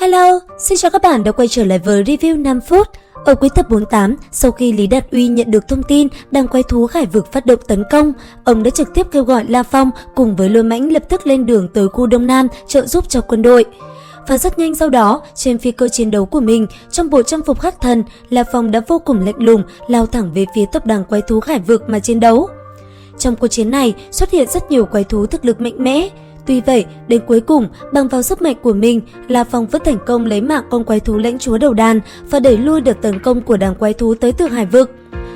Hello, xin chào các bạn đã quay trở lại với review 5 phút. Ở cuối tập 48, sau khi Lý Đạt Uy nhận được thông tin đàn quái thú Khải Vực phát động tấn công, ông đã trực tiếp kêu gọi La Phong cùng với Lôi Mãnh lập tức lên đường tới khu Đông Nam trợ giúp cho quân đội. Và rất nhanh sau đó, trên phi cơ chiến đấu của mình, trong bộ trang phục hắc thần, La Phong đã vô cùng lạnh lùng lao thẳng về phía tập đoàn quái thú Khải Vực mà chiến đấu. Trong cuộc chiến này xuất hiện rất nhiều quái thú thực lực mạnh mẽ. Tuy vậy, đến cuối cùng, bằng vào sức mạnh của mình, La Phong vẫn thành công lấy mạng con quái thú lãnh chúa đầu đàn và đẩy lui đợt tấn công của đàn quái thú tới từ Hải Vực.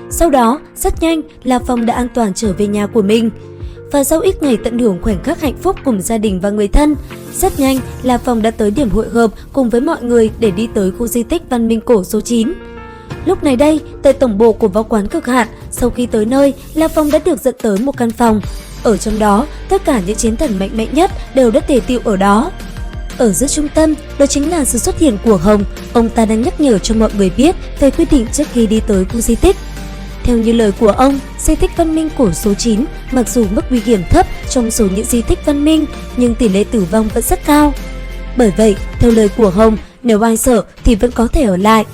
Sau đó, rất nhanh, La Phong đã an toàn trở về nhà của mình. Và sau ít ngày tận hưởng khoảnh khắc hạnh phúc cùng gia đình và người thân, rất nhanh, La Phong đã tới điểm hội hợp cùng với mọi người để đi tới khu di tích Văn Minh Cổ số 9. Lúc này đây, tại tổng bộ của võ quán Cực Hạn, sau khi tới nơi, La Phong đã được dẫn tới một căn phòng. Ở trong đó, tất cả những chiến thần mạnh mẽ nhất đều đã tề tựu ở đó. Ở giữa trung tâm, đó chính là sự xuất hiện của Hồng. Ông ta đang nhắc nhở cho mọi người biết về quy định trước khi đi tới khu di tích. Theo như lời của ông, di tích Văn Minh Cổ số 9 mặc dù mức nguy hiểm thấp trong số những di tích văn minh, nhưng tỷ lệ tử vong vẫn rất cao. Bởi vậy, theo lời của Hồng, nếu ai sợ thì vẫn có thể ở lại.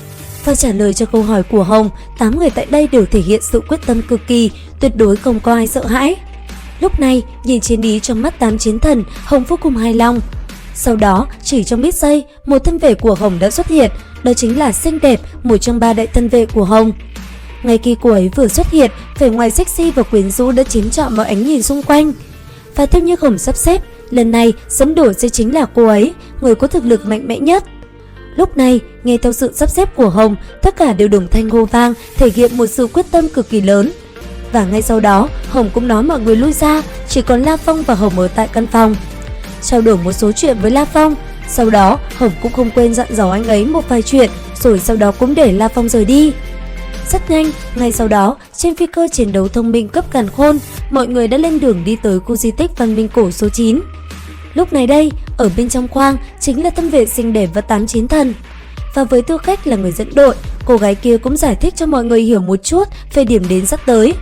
Và trả lời cho câu hỏi của Hồng, 8 người tại đây đều thể hiện sự quyết tâm cực kỳ, tuyệt đối không có ai sợ hãi. Lúc này, nhìn chiến ý trong mắt 8 chiến thần, Hồng vô cùng hài lòng. Sau đó, chỉ trong ít giây, một thân vệ của Hồng đã xuất hiện, đó chính là xinh đẹp, một trong 3 đại thân vệ của Hồng. Ngay khi cô ấy vừa xuất hiện, vẻ ngoài sexy và quyến rũ đã chiếm trọn mọi ánh nhìn xung quanh. Và theo như Hồng sắp xếp, lần này sấm đổ sẽ chính là cô ấy, người có thực lực mạnh mẽ nhất. Lúc này, nghe theo sự sắp xếp của Hồng, tất cả đều đồng thanh hô vang, thể hiện một sự quyết tâm cực kỳ lớn. Và ngay sau đó, Hồng cũng nói mọi người lui ra, chỉ còn La Phong và Hồng ở tại căn phòng. Trao đổi một số chuyện với La Phong, sau đó Hồng cũng không quên dặn dò anh ấy một vài chuyện, rồi sau đó cũng để La Phong rời đi. Rất nhanh, ngay sau đó, trên phi cơ chiến đấu thông minh cấp càn khôn, mọi người đã lên đường đi tới khu di tích Văn Minh Cổ số 9. Lúc này đây, ở bên trong khoang chính là thân vệ xinh đẹp và 8 chiến thần. Và với tư cách là người dẫn đội, cô gái kia cũng giải thích cho mọi người hiểu một chút về điểm đến sắp tới.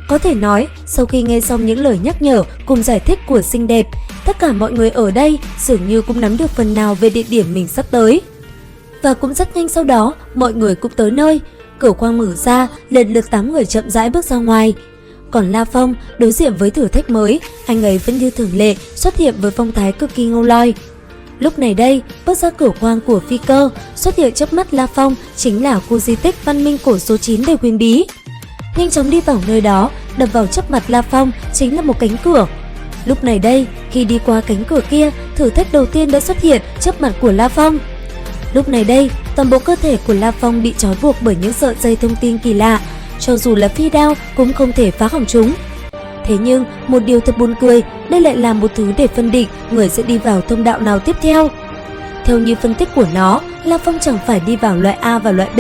Có thể nói, sau khi nghe xong những lời nhắc nhở cùng giải thích của xinh đẹp, tất cả mọi người ở đây dường như cũng nắm được phần nào về địa điểm mình sắp tới. Và cũng rất nhanh sau đó, mọi người cũng tới nơi. Cửa khoang mở ra, lần lượt 8 người chậm rãi bước ra ngoài. Còn La Phong đối diện với thử thách mới, anh ấy vẫn như thường lệ xuất hiện với phong thái cực kỳ ngâu loi. Lúc này đây, bước ra cửa khoang của phi cơ, xuất hiện trước mắt La Phong chính là khu di tích Văn Minh Cổ số 9 đầy huyền bí. Nhanh chóng đi vào nơi đó, đập vào trước mặt La Phong chính là một cánh cửa. Lúc này đây, khi đi qua cánh cửa kia, thử thách đầu tiên đã xuất hiện trước mặt của La Phong. Lúc này đây, toàn bộ cơ thể của La Phong bị trói buộc bởi những sợi dây thông tin kỳ lạ, cho dù là phi đao cũng không thể phá hỏng chúng. Thế nhưng, một điều thật buồn cười, đây lại là một thứ để phân định người sẽ đi vào thông đạo nào tiếp theo. Theo như phân tích của nó, La Phong chẳng phải đi vào loại A và loại B,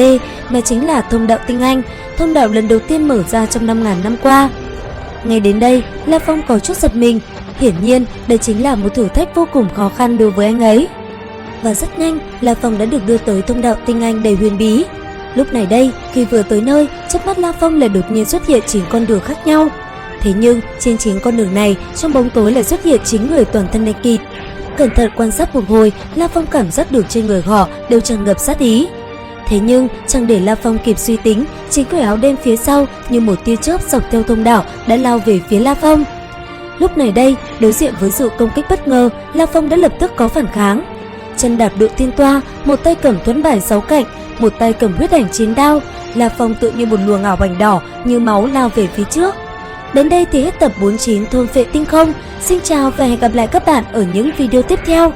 mà chính là thông đạo tinh anh, thông đạo lần đầu tiên mở ra trong 5.000 năm qua. Ngay đến đây, La Phong có chút giật mình, hiển nhiên đây chính là một thử thách vô cùng khó khăn đối với anh ấy. Và rất nhanh, La Phong đã được đưa tới thông đạo tinh anh đầy huyền bí. Lúc này đây, khi vừa tới nơi, trước mắt La Phong lại đột nhiên xuất hiện 9 con đường khác nhau. Thế nhưng, trên 9 con đường này, trong bóng tối lại xuất hiện 9 người toàn thân đen kịt. Cẩn thận quan sát một hồi, La Phong cảm giác được trên người họ đều tràn ngập sát ý. Thế nhưng, chẳng để La Phong kịp suy tính, 9 người áo đen phía sau như một tia chớp dọc theo thông đạo đã lao về phía La Phong. Lúc này đây, đối diện với sự công kích bất ngờ, La Phong đã lập tức có phản kháng. Chân đạp độ thiên toa, một tay cầm thuẫn bài 6 cạnh, một tay cầm huyết ảnh chiến đao, La Phong tự như một luồng ảo ảnh đỏ như máu lao về phía trước. Đến đây thì hết tập 49 Thôn Phệ Tinh Không. Xin chào và hẹn gặp lại các bạn ở những video tiếp theo.